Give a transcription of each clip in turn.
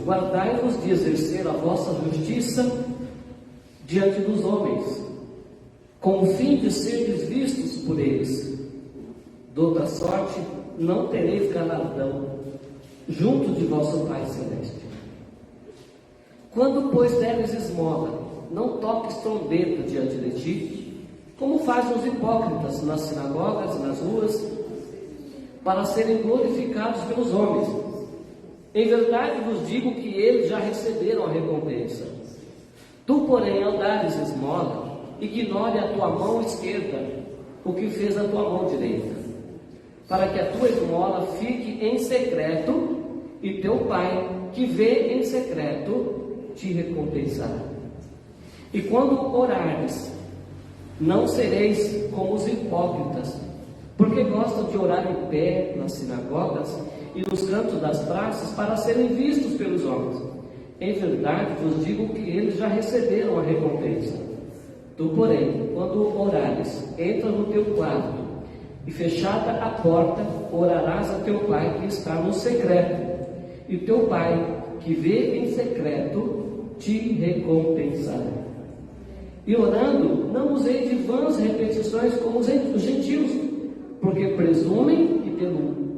guardai-vos de exercer a vossa justiça diante dos homens, com o fim de seres vistos por eles. De outra sorte, não tereis galardão junto de vosso Pai Celeste. Quando, pois, deres esmola, não toques trombeta diante de ti, como fazem os hipócritas nas sinagogas e nas ruas, para serem glorificados pelos homens. Em verdade vos digo que eles já receberam a recompensa. Tu, porém, ao dares esmola, ignore a tua mão esquerda o que fez a tua mão direita, para que a tua esmola fique em secreto, e teu Pai, que vê em secreto, te recompensará. E quando orares, não sereis como os hipócritas, porque gostam de orar em pé nas sinagogas e nos cantos das praças para serem vistos pelos homens. Em verdade vos digo que eles já receberam a recompensa. Tu, porém, quando orares, entra no teu quarto, e fechada a porta, orarás a teu Pai que está no secreto, e teu Pai, que vê em secreto, te recompensará. E orando, não usei de vãs repetições como os gentios, porque presumem que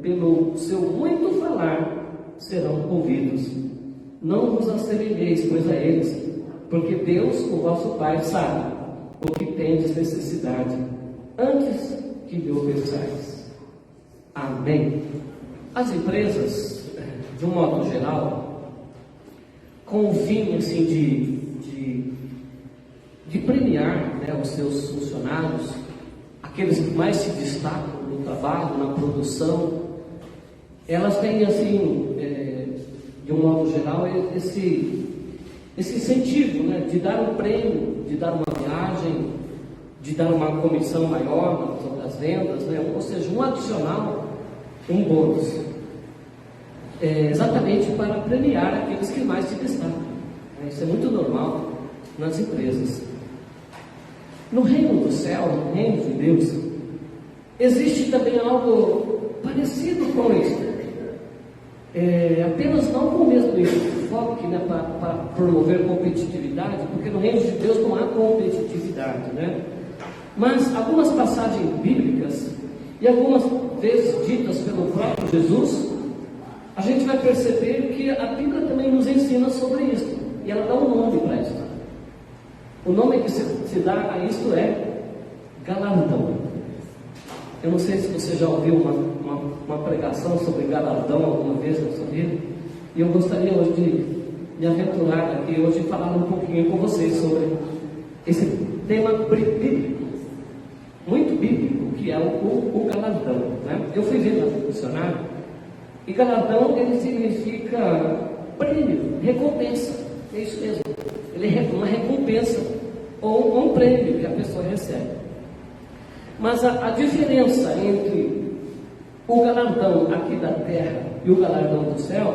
pelo seu muito falar serão ouvidos. Não vos assemelheis, pois, a eles, porque Deus, o vosso Pai, sabe o que tendes necessidade, antes que lhe obedeçais. Amém. As empresas, de um modo geral, com o fim assim, de premiar, né, os seus funcionários, aqueles que mais se destacam no trabalho, na produção, elas têm assim, de um modo geral, esse incentivo, né, de dar um prêmio, de dar uma viagem, de dar uma comissão maior das vendas, né, ou seja, um adicional, um bônus, exatamente para premiar aqueles que mais se destacam. Isso é muito normal nas empresas. No reino do céu, no reino de Deus, existe também algo parecido com isso. Apenas não com o mesmo enfoque, né, para promover competitividade, porque no reino de Deus não há competitividade, né? Mas algumas passagens bíblicas, e algumas vezes ditas pelo próprio Jesus, a gente vai perceber que a Bíblia também nos ensina sobre isso, e ela dá um nome para isso. O nome que se dá a isto é galardão. Eu não sei se você já ouviu uma pregação sobre galardão alguma vez na sua vida, e eu gostaria hoje de me aventurar aqui hoje e falar um pouquinho com vocês sobre esse tema bíblico, muito bíblico, que é o galardão, né? Eu fui ver no dicionário, e galardão ele significa prêmio, recompensa, é isso mesmo. Ele é uma recompensa ou um prêmio que a pessoa recebe. Mas a diferença entre o galardão aqui da terra e o galardão do céu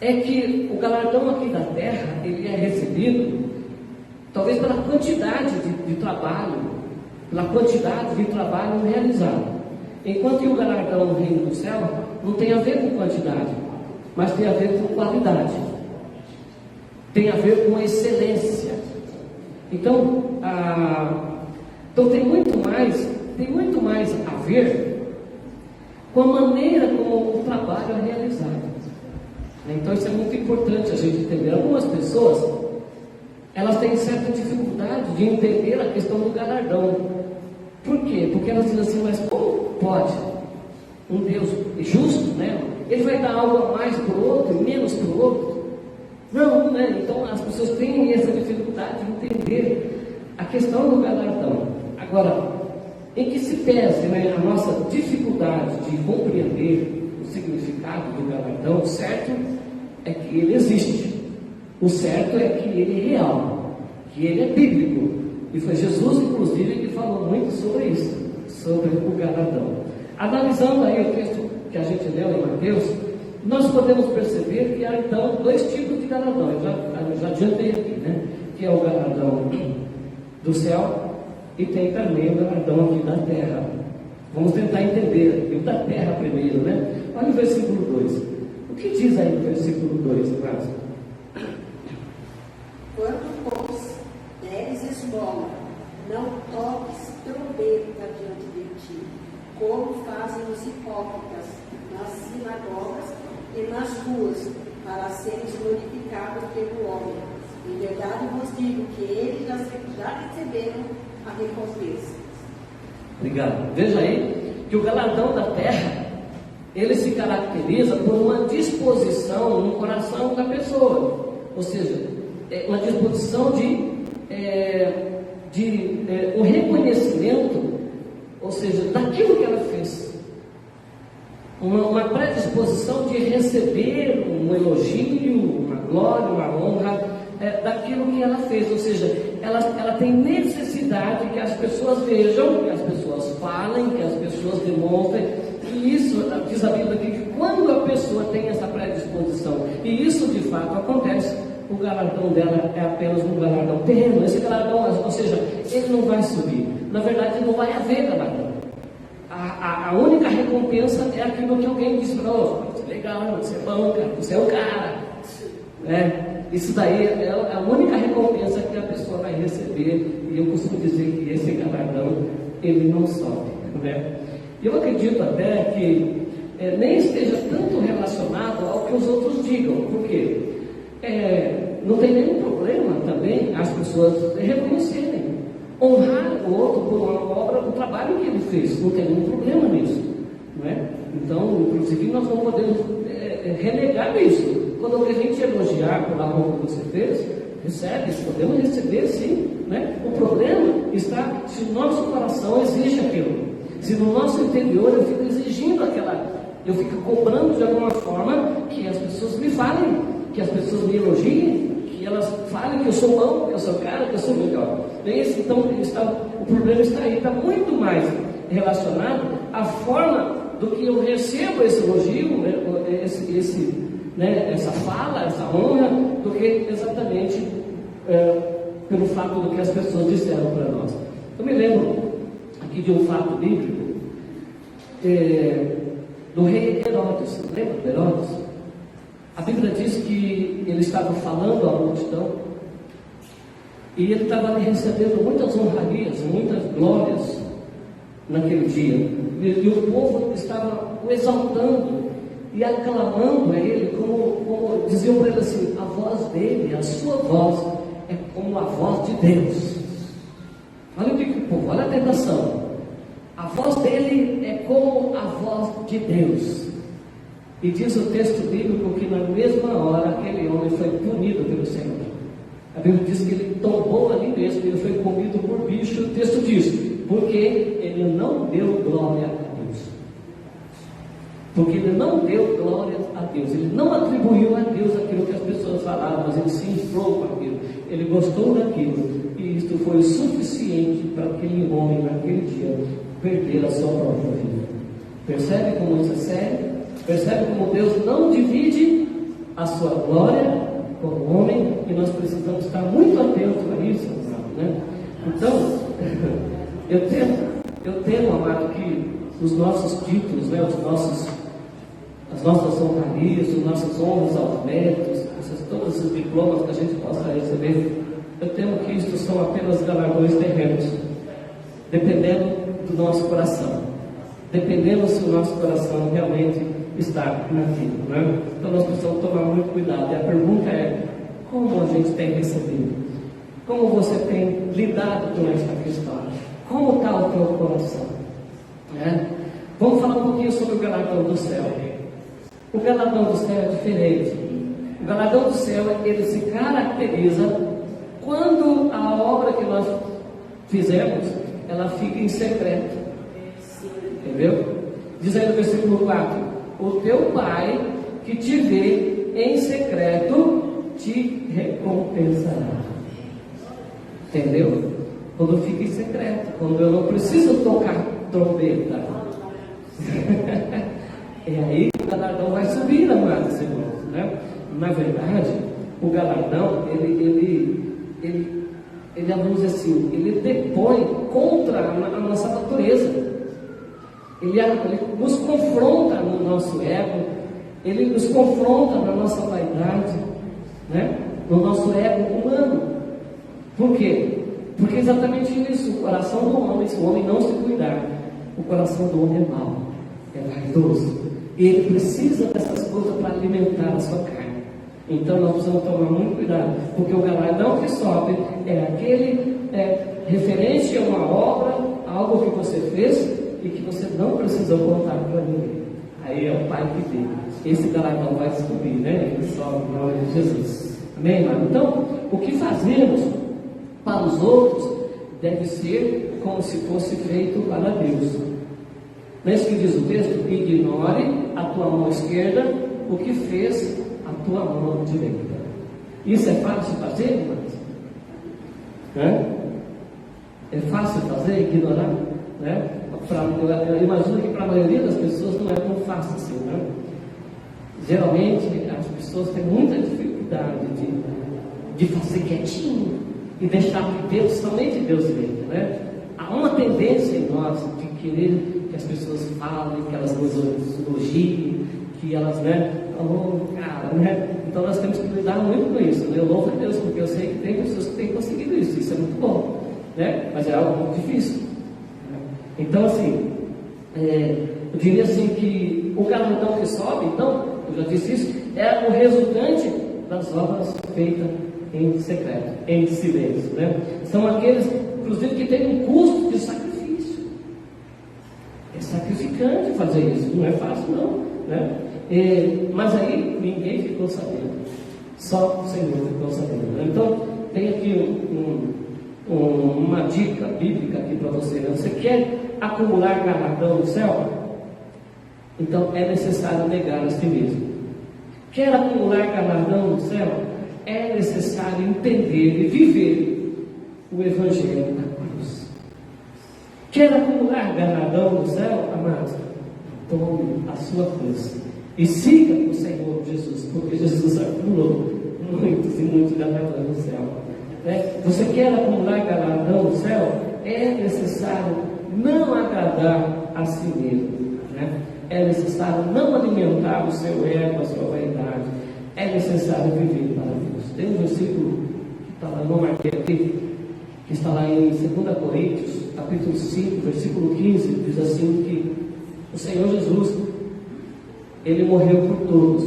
é que o galardão aqui da terra ele é recebido talvez pela quantidade de trabalho, pela quantidade de trabalho realizado, enquanto que o galardão no reino do céu não tem a ver com quantidade, mas tem a ver com qualidade, tem a ver com excelência. Então tem muito mais a ver com a maneira como o trabalho é realizado. Então isso é muito importante a gente entender. Algumas pessoas, elas têm certa dificuldade de entender a questão do galardão. Por quê? Porque elas dizem assim, mas como pode um Deus justo, né? Ele vai dar algo a mais para o outro e menos para o outro? Não, né? Então as pessoas têm essa dificuldade de entender a questão do galardão. Agora, em que se pese, né, a nossa dificuldade de compreender o significado do galardão, o certo é que ele existe. O certo é que ele é real, que ele é bíblico. E foi Jesus, inclusive, que falou muito sobre isso, sobre o galardão. Analisando aí o texto que a gente leu em Mateus, nós podemos perceber que há então dois tipos de galardão. Eu já adiantei aqui, né? Que é o galardão do céu e tem também o galardão aqui da terra. Vamos tentar entender aqui o da terra primeiro, né? Olha o versículo 2. O que diz aí no versículo 2, irmãos? Quando, pois, deres esmola, não toques trombeta diante de ti, como fazem os hipócritas nas sinagogas e nas ruas, para seres glorificados pelo homem. Em verdade vos digo que eles já receberam a recompensa. Obrigado. Veja aí que o galardão da terra, ele se caracteriza por uma disposição no coração da pessoa, ou seja, uma disposição de um reconhecimento, ou seja, daquilo que ela fez, uma predisposição de receber um elogio, uma glória, uma honra daquilo que ela fez, ou seja, ela tem necessidade que as pessoas vejam, que as pessoas falem, que as pessoas demonstrem. E isso, diz a Bíblia aqui, que quando a pessoa tem essa predisposição, e isso de fato acontece, o galardão dela é apenas um galardão terreno. Esse galardão, ou seja, ele não vai subir. Na verdade, não vai haver galardão. A única recompensa é aquilo que alguém diz para nós: você é legal, você é bom, cara, você é um cara. Isso daí é a única recompensa que a pessoa vai receber. E eu costumo dizer que esse galardão, ele não sobe, né? Eu acredito até que nem esteja tanto relacionado ao que os outros digam, porque não tem nenhum problema também as pessoas reconhecerem, honrar o outro por uma obra, o trabalho que ele fez, não tem nenhum problema nisso, não é? Então, inclusive, nós não podemos renegar isso. Quando a gente elogiar pela obra que você fez, recebe, podemos receber sim, né? O problema está se o nosso coração exige aquilo. Se no nosso interior eu fico exigindo eu fico cobrando de alguma forma que as pessoas me falem, que as pessoas me elogiem, que elas falem que eu sou bom, que eu sou cara, que eu sou melhor. Então, o problema está aí, está muito mais relacionado à forma do que eu recebo esse elogio, essa fala, essa honra, do que exatamente pelo fato do que as pessoas disseram para nós. Eu me lembro aqui de um fato bíblico do rei Herodes. Lembra do Herodes? A Bíblia diz que ele estava falando à multidão e ele estava ali recebendo muitas honrarias, muitas glórias naquele dia, e o povo estava o exaltando e aclamando a ele, como diziam para ele assim: a voz dele, a sua voz é como a voz de Deus. Olha o que o povo, olha a tentação. A voz dele é como a voz de Deus. E diz o texto bíblico que na mesma hora aquele homem foi punido pelo Senhor. A Bíblia diz que ele tombou ali mesmo, ele foi comido por bicho. O texto diz: porque ele não deu glória a Deus. Porque ele não deu glória a Deus, ele não atribuiu a Deus aquilo que as pessoas falavam, mas ele se inflou com aquilo, ele gostou daquilo, e isto foi o suficiente para aquele homem naquele dia perder a sua própria vida. Percebe como isso é sério? Percebe como Deus não divide a sua glória com o homem, e nós precisamos estar muito atentos a isso, né? Então, eu temo, amado, que os nossos títulos, né, as nossas honrarias, as nossas honras aos méritos, todos esses diplomas que a gente possa receber, eu temo que isto são apenas galardões terrenos, dependendo do nosso coração, dependendo se o nosso coração realmente está naquilo, né? Então nós precisamos tomar muito cuidado. E a pergunta é: como a gente tem recebido? Como você tem lidado com essa questão? Como está o teu coração? Vamos falar um pouquinho sobre o galardão do céu. O galardão do céu é diferente. O galardão do céu, ele se caracteriza quando a obra que nós fizemos, ela fica em secreto. Entendeu? Diz aí no versículo 4: o teu Pai que te vê em secreto te recompensará. Entendeu? Quando fica em secreto, quando eu não preciso tocar trombeta. É aí que o galardão vai subir, amados irmãos, né? Na verdade, o galardão, ele vamos dizer assim, ele depõe contra a nossa natureza. Ele nos confronta no nosso ego, Ele nos confronta na nossa vaidade, né? No nosso ego humano. Por quê? Porque é exatamente isso, o coração do homem, se o homem não se cuidar, o coração do homem é mau, é vaidoso. E ele precisa dessas coisas para alimentar a sua carne. Então nós precisamos tomar muito cuidado, porque o galardão que sobe é aquele referente a uma obra, algo que você fez e que você não precisou contar para ninguém. Aí é o Pai que vê. Esse galardão vai subir, né? Ele sobe em nome de Jesus. Amém, irmão? Então, o que fazemos para os outros deve ser como se fosse feito para Deus. Não é isso que diz o texto? Ignore a tua mão esquerda o que fez a tua mão direita. Isso é fácil de fazer, irmãos? É fácil fazer, ignorar? Né? Eu imagino que para a maioria das pessoas não é tão fácil assim, né? Geralmente as pessoas têm muita dificuldade de fazer quietinho e deixar que Deus, somente Deus veja, né? Há uma tendência em nós de querer que as pessoas falem, que elas nos elogiem, que elas, né? Cara, né? Então nós temos que lidar muito com isso, né? Eu louvo a Deus, porque eu sei que tem pessoas que têm conseguido isso, isso é muito bom, né? Mas é algo muito difícil, né? Então, assim, eu diria assim que o galardão que sobe, então, eu já disse isso, é o resultante das obras feitas em secreto, em silêncio, né? São aqueles, inclusive, que têm um custo de sacrifício. É sacrificante fazer isso, não é fácil não, né? Mas aí ninguém ficou sabendo, só o Senhor ficou sabendo, né? Então tem aqui uma dica bíblica aqui para você, né? Você quer acumular galardão no céu? Então é necessário negar a si mesmo. Quer acumular galardão no céu? É necessário entender e viver o Evangelho da cruz. Quer acumular galardão no céu, amados? Tome a sua cruz e siga o Senhor Jesus, porque Jesus acumulou muitos e muitos galardões no céu. Você quer acumular galardão no céu? É necessário não agradar a si mesmo, né? É necessário não alimentar o seu ego, a sua vaidade. É necessário viver para Deus. Tem um versículo que está lá, não marquei aqui, que está lá em 2 Coríntios, capítulo 5, versículo 15, diz assim que o Senhor Jesus, Ele morreu por todos,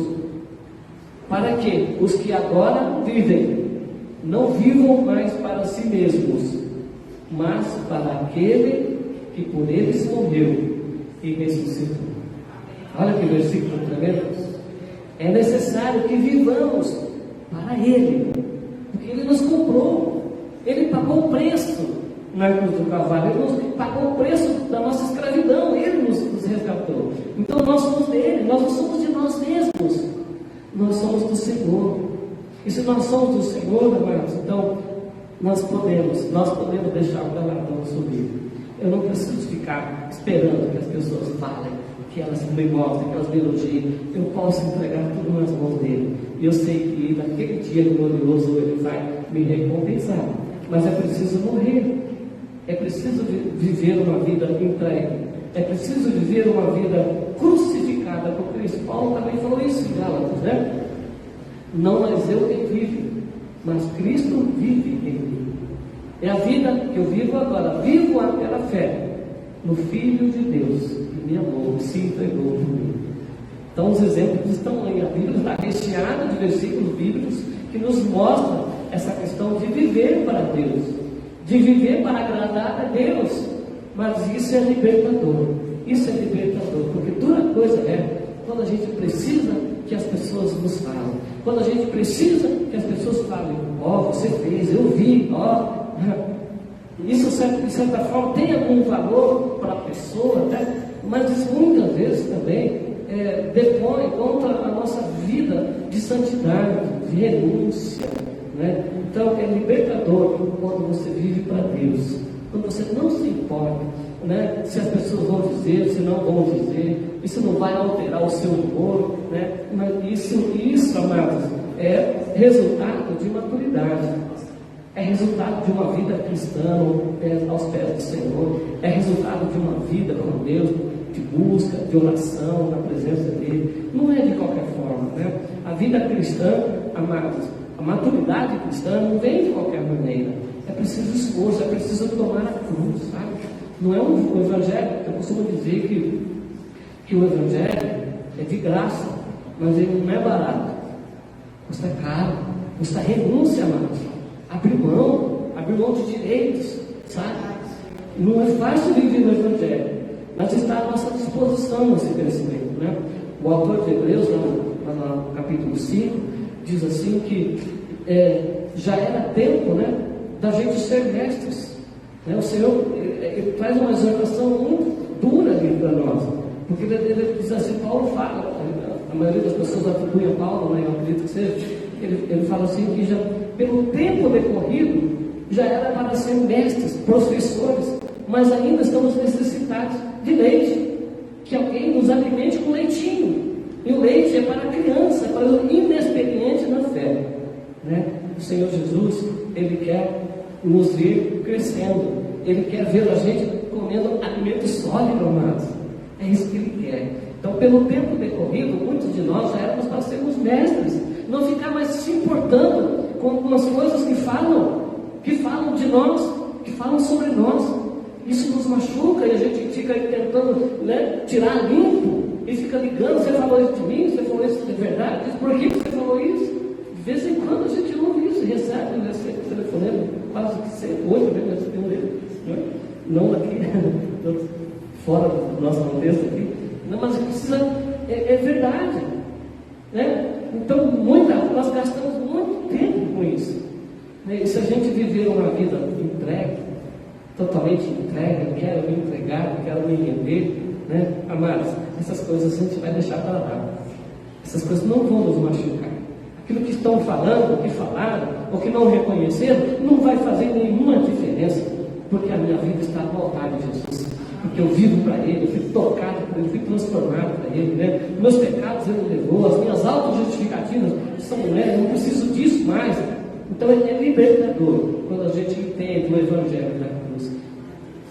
para que os que agora vivem, não vivam mais para si mesmos, mas para aquele que por eles morreu e ressuscitou. Olha que versículo tremendo. É necessário que vivamos para Ele, porque Ele nos comprou, Ele pagou o preço na cruz do Calvário, Ele nos pagou o preço da nossa escravidão, Ele nos resgatou. Então nós somos dele, nós não somos de nós mesmos, nós somos do Senhor. E se nós somos do Senhor, amados, então nós podemos deixar o galardão subir. Eu não preciso ficar esperando que as pessoas falem, que elas me mostrem, que elas me elogiem. Eu posso entregar tudo nas mãos dele. E eu sei que naquele dia glorioso ele vai me recompensar. Mas é preciso morrer. É preciso viver uma vida entregue. É preciso viver uma vida crucificada por Cristo. Paulo também falou isso em Gálatas, né? Não mais eu quem vive, mas Cristo vive em mim. É a vida que eu vivo agora. Vivo pela fé no Filho de Deus, que me amou, que se entregou por mim. Então os exemplos estão aí. A Bíblia está recheada de versículos bíblicos que nos mostram essa questão de viver para Deus, de viver para agradar a Deus. Mas isso é libertador. Isso é libertador, porque dura coisa é quando a gente precisa que as pessoas nos falem, quando a gente precisa que as pessoas falem: ó, você fez, eu vi, ó. Isso, de certa forma, tem algum valor para a pessoa, né? Mas isso muitas vezes também depõe contra a nossa vida de santidade, de renúncia, né? Então é libertador quando você vive para Deus, quando você não se importa, né? Se as pessoas vão dizer, se não vão dizer, isso não vai alterar o seu humor, né? Mas isso, amados, é resultado de maturidade. É resultado de uma vida cristã aos pés do Senhor. É resultado de uma vida com Deus. de busca, de oração, na presença dele. Não é de qualquer forma, né? A vida cristã, amados, a maturidade cristã não vem de qualquer maneira. É preciso esforço, é preciso tomar a cruz, sabe? Não é o evangelho, eu costumo dizer que o evangelho é de graça, mas ele não é barato. Custa caro, custa renúncia, amados. Abrir mão de direitos, sabe? Não é fácil viver no evangelho, mas está à nossa disposição esse crescimento, né? O autor de Hebreus, lá no capítulo 5, diz assim que já era tempo, né, da gente ser mestres, né? O Senhor ele traz uma exortação muito dura ali para nós, porque ele diz assim, Paulo fala, a maioria das pessoas atribui a Paulo, né, eu acredito que seja, ele fala assim que já pelo tempo decorrido já era para ser mestres, professores, mas ainda estamos necessitados de leite, que alguém nos alimente com leitinho. E o leite é para a criança, é para o inexperiente na fé, né? O Senhor Jesus, Ele quer nos ver crescendo, Ele quer ver a gente comendo alimento sólido, amados. É isso que Ele quer. Então, pelo tempo decorrido, muitos de nós já éramos para sermos mestres, não ficar mais se importando com as coisas que falam de nós, que falam sobre nós. Isso nos machuca e a gente fica tentando, né, tirar limpo e fica ligando. Você falou isso de mim? Você falou isso de verdade? Por que você falou isso? De vez em quando a gente ouve isso, recebe telefonema, quase que sempre, hoje mesmo recebi um dele, né? Não aqui, fora do nosso contexto aqui, não, mas precisa, é verdade, né? Então nós gastamos muito tempo com isso, né? E se a gente viver uma vida entregue, totalmente entregue, eu quero me entregar, eu quero me render, né? Amados, essas coisas a gente vai deixar para lá. Essas coisas não vão nos machucar. Aquilo que estão falando, o que falaram, ou que não reconheceram, não vai fazer nenhuma diferença, porque a minha vida está no altar de Jesus, porque eu vivo para Ele, eu fui tocado por Ele, fui transformado para Ele, né? Meus pecados Ele levou, as minhas autojustificativas são, né? Eu não preciso disso mais. Então é libertador quando a gente entende o Evangelho da cruz.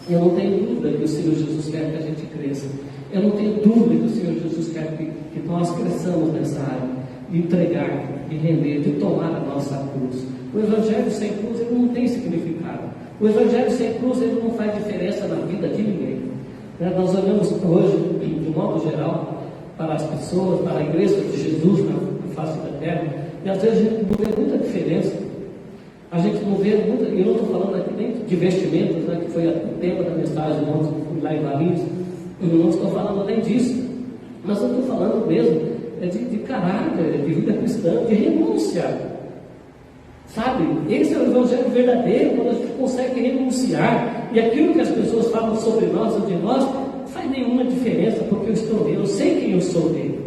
Eu não tenho dúvida que o Senhor Jesus quer que a gente cresça. Eu não tenho dúvida que o Senhor Jesus quer que nós cresçamos nessa área, de entregar, de render, de tomar a nossa cruz. O Evangelho sem cruz ele não tem significado. O Evangelho sem cruz ele não faz diferença na vida de ninguém, né? Nós olhamos hoje, de modo geral, para as pessoas, para a igreja de Jesus na face da terra, e às vezes a gente não vê muita diferença. A gente não vê muita, eu não estou falando aqui nem de vestimentos, né, que foi o tema da mensagem ontem, que fui lá em Valinhos, eu não estou falando nem disso, mas eu estou falando mesmo de caráter, de vida cristã, de renúncia, sabe? Esse é o Evangelho verdadeiro, quando a gente consegue renunciar, e aquilo que as pessoas falam sobre nós ou de nós, não faz nenhuma diferença, porque eu sei quem eu sou dele.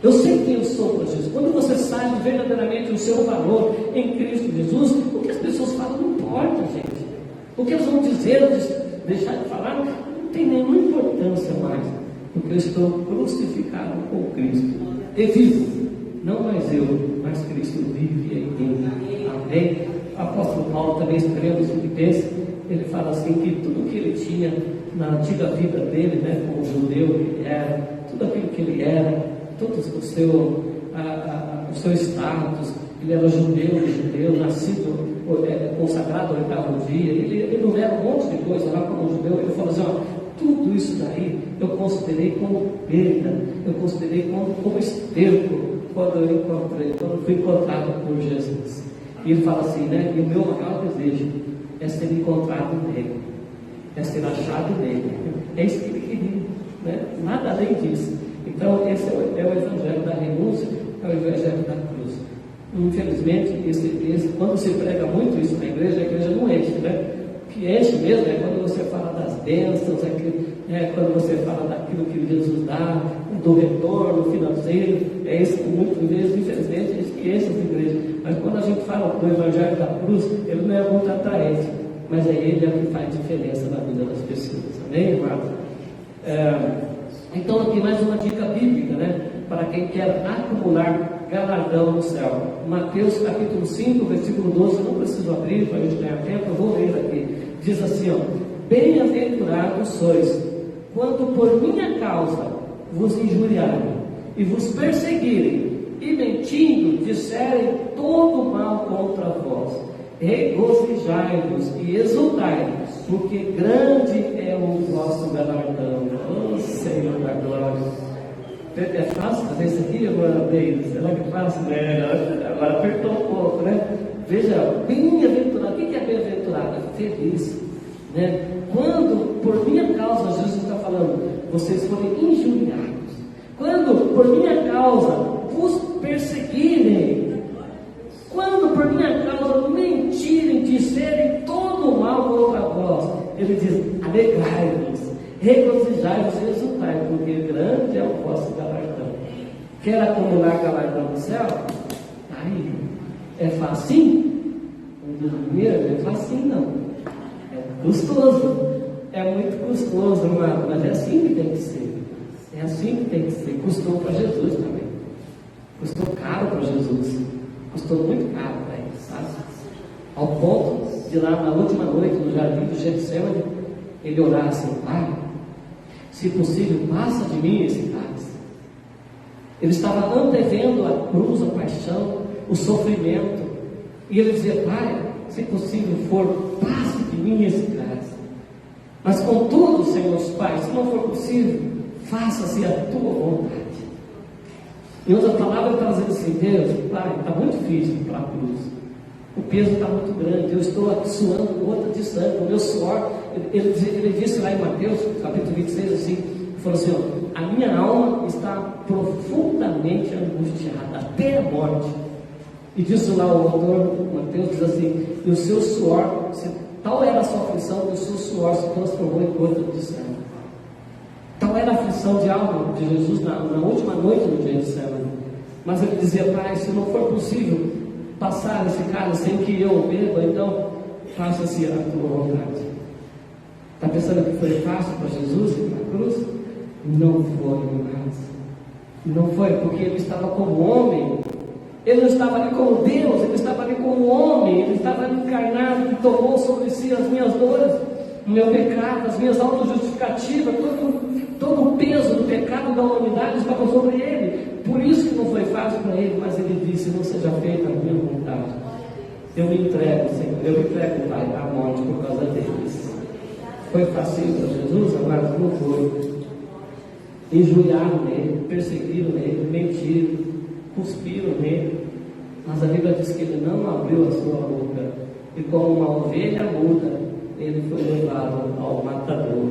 Eu sei quem eu sou para Jesus. Quando você sabe verdadeiramente o seu valor em Cristo Jesus, o que as pessoas falam não importa, gente. O que elas vão dizer ou deixar de falar não tem nenhuma importância mais, porque eu estou crucificado com Cristo. E vivo, não mais eu, mas Cristo vive em mim. Amém? O apóstolo Paulo também escrevendo os Filipenses, ele fala assim que tudo que ele tinha na antiga vida dele, né, como judeu que ele era, tudo aquilo que ele era, todo o seu status, ele era judeu, nascido, consagrado ao oitavo dia, ele não era um monte de coisa lá como judeu, ele falou assim, ó, tudo isso daí eu considerei como perda, eu considerei como esterco, quando eu fui encontrado por Jesus. E ele fala assim, né, e o meu maior desejo é ser encontrado nele, é ser achado nele, é isso que ele queria, né? Nada além disso. Então, esse é o Evangelho da renúncia, é o Evangelho da cruz. Infelizmente, quando se prega muito isso na igreja, a igreja não enche, né? O que enche mesmo é quando você fala das bênçãos, quando você fala daquilo que Jesus dá, do retorno financeiro, é isso que muitas vezes, infelizmente, é isso que enche as igrejas. Mas quando a gente fala do Evangelho da cruz, ele não é muito atraente, mas ele é o que faz diferença na vida das pessoas. Amém, irmãos? Então aqui mais uma dica bíblica, né? Para quem quer acumular galardão no céu. Mateus capítulo 5, versículo 12, não preciso abrir para a gente ganhar tempo, eu vou ler aqui. Diz assim, ó, bem-aventurados sois quando por minha causa vos injuriarem e vos perseguirem, e mentindo disserem todo mal contra vós, regozijai-vos e exultai, porque grande é o vosso galardão. Oh Senhor da glória! É fácil fazer isso aqui, agora, Deus? Será que é fácil? Agora apertou um pouco, né? Veja, bem-aventurado. O que é bem-aventurado? É feliz, né? Quando por minha causa, Jesus está falando, vocês forem injuriados, quando por minha causa vos perseguirem, quando por minha causa mentirem, disserem todo o mal contra vós, ele diz: alegrai-vos, regozijai-vos e exultai, porque grande é o vosso galardão. Quer acumular galardão no céu? Aí, é facinho? Primeiro, não é facinho não. É custoso. É muito custoso, amado, mas é assim que tem que ser. É assim que tem que ser. Custou para Jesus também. Custou caro para Jesus. Custou muito caro para ele, sabe? Ao ponto de lá na última noite, no jardim do Getsemane, ele orar assim: Pai, se possível, passa de mim esse cálice. Ele estava antevendo a cruz, a paixão, o sofrimento. E ele dizia: Pai, se possível for, passe de mim esse cálice. Mas contudo, Senhor Pai, se não for possível, faça-se a tua vontade. Em outras palavras, ele está dizendo assim: Deus, Pai, está muito difícil para a cruz. O peso está muito grande, eu estou aqui suando gota de sangue, o meu suor. Ele disse lá em Mateus, capítulo 26, assim, ele falou assim: ó, a minha alma está profundamente angustiada, até a morte. E diz lá o autor, Mateus, diz assim: e o seu suor, tal era a sua aflição, que o seu suor se transformou em gota de sangue. Tal era a aflição de alma de Jesus na última noite do dia de semana. Mas ele dizia: Pai, se não for possível passar esse cálice sem que eu beba, então faça-se a tua vontade. Está pensando que foi fácil para Jesus ir para a cruz? Não foi, mas não foi, porque ele estava como homem. Ele não estava ali como Deus, ele estava ali como homem. Ele estava ali encarnado, que tomou sobre si as minhas dores, o meu pecado, as minhas autojustificativas, todo o peso do pecado da humanidade estava sobre ele. Por isso que não foi fácil para ele, mas ele disse: não seja feita a minha vontade. Eu me entrego, Senhor, eu me entrego, Pai, à morte por causa deles. Foi fácil para Jesus? Agora não foi. Injuriaram nele, perseguiram nele, mentiram, cuspiram nele. Mas a Bíblia diz que ele não abriu a sua boca. E como uma ovelha muda, ele foi levado ao matador.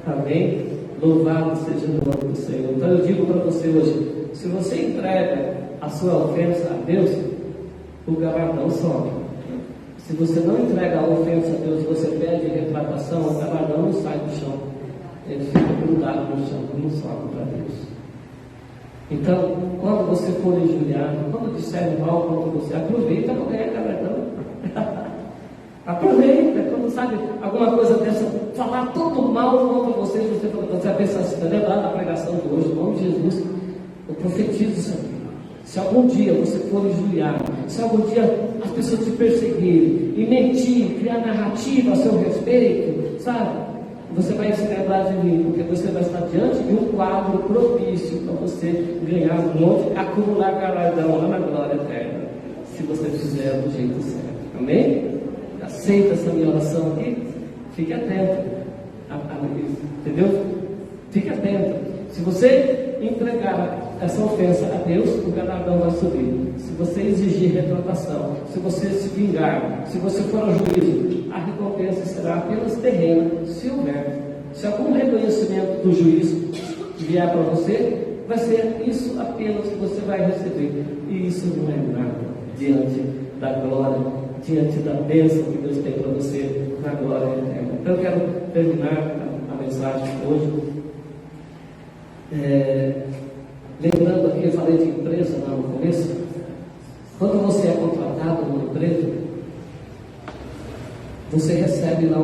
Amém? Louvado seja o nome do Senhor. Então eu digo para você hoje: se você entrega a sua ofensa a Deus, o galardão sobe. Se você não entrega a ofensa a Deus, você pede retratação, o galardão não sai do chão. Ele fica grudado no chão, não sobe para Deus. Então, quando você for injuriado, quando disser mal contra você, aproveita para ganhar galardão. Aproveita, quando sabe alguma coisa dessa, falar todo mal contra você vai pensar assim: está lembrado da pregação de hoje, em nome de Jesus, eu profetizo isso aqui. Se algum dia você for injuriado, se algum dia as pessoas te perseguirem e mentir, criar narrativa a seu respeito, sabe? Você vai se lembrar de mim, porque você vai estar diante de um quadro propício para você ganhar um monte, acumular galardão lá na glória eterna, se você fizer do jeito certo. Amém? Aceita essa minha oração aqui? Fique atento. Entendeu? Fique atento. Se você entregar essa ofensa a Deus, o galardão vai subir. Se você exigir retratação, se você se vingar, se você for ao juízo, a recompensa será apenas terrena, se houver. Se algum reconhecimento do juízo vier para você, vai ser isso apenas que você vai receber. E isso não é nada diante da glória, diante da bênção que Deus tem para você na glória eterna. Então eu quero terminar a mensagem hoje lembrando aqui, eu falei de empresa lá no começo. Quando você é contratado numa empresa, você recebe lá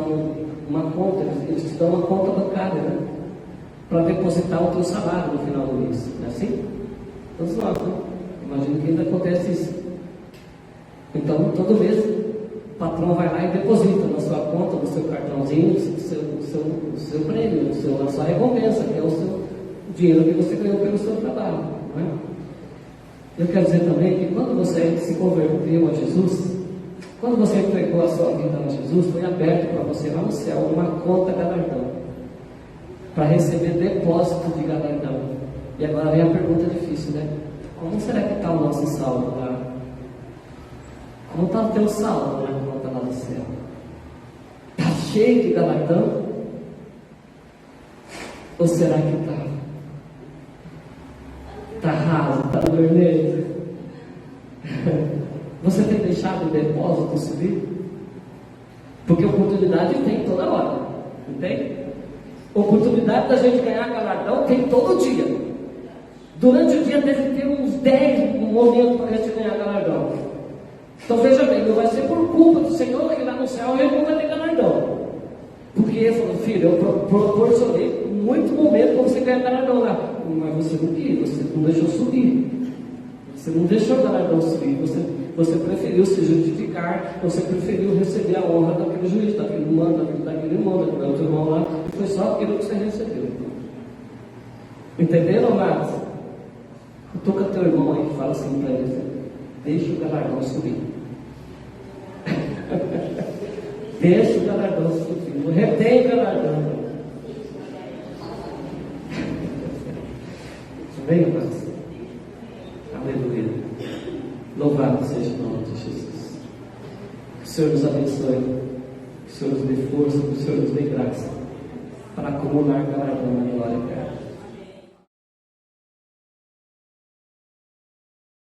uma conta, eles te dão uma conta bancária, né? Para depositar o teu salário no final do mês, não é assim? Todos nós, né? Imagino que ainda acontece isso. Então, todo mês, o patrão vai lá e deposita na sua conta, no seu cartãozinho, seu prêmio, a sua recompensa, que é o seu dinheiro que você ganhou pelo seu trabalho. Não é? Eu quero dizer também que quando você se converteu a Jesus, quando você entregou a sua vida a Jesus, foi aberto para você lá no céu uma conta galardão, para receber depósito de galardão. E agora vem a pergunta difícil, né? Como será que está o nosso saldo lá? Como está o teu saldo na conta lá no céu? Está cheio de galardão? Ou será que está? Está raso, está vermelho? Você tem deixado o depósito subir? Porque oportunidade tem toda hora, não tem? Oportunidade da gente ganhar galardão tem todo dia. Durante o dia deve ter uns 10 momentos para a gente ganhar galardão. Então veja bem, não vai ser por culpa do Senhor que lá no céu ele não vai ter galardão. Porque ele falou, filho, eu proporcionei muito momento para você ganhar galardão lá. Mas você não quis, você não deixou subir. Você não deixou o galardão subir, você preferiu se justificar, você preferiu receber a honra daquele juiz, daquele irmão, daquele outro irmão lá, e foi só aquilo que você recebeu. Entenderam, amados? Toca teu irmão aí e fala assim para ele: deixa o galardão subir. Deixa o galardão subir. Retém o galardão. Amém, amados? Aleluia. Louvado seja o nome de Jesus. Que o Senhor nos abençoe. Que o Senhor nos dê força. Que o Senhor nos dê graça para acumular galardão na glória eterna.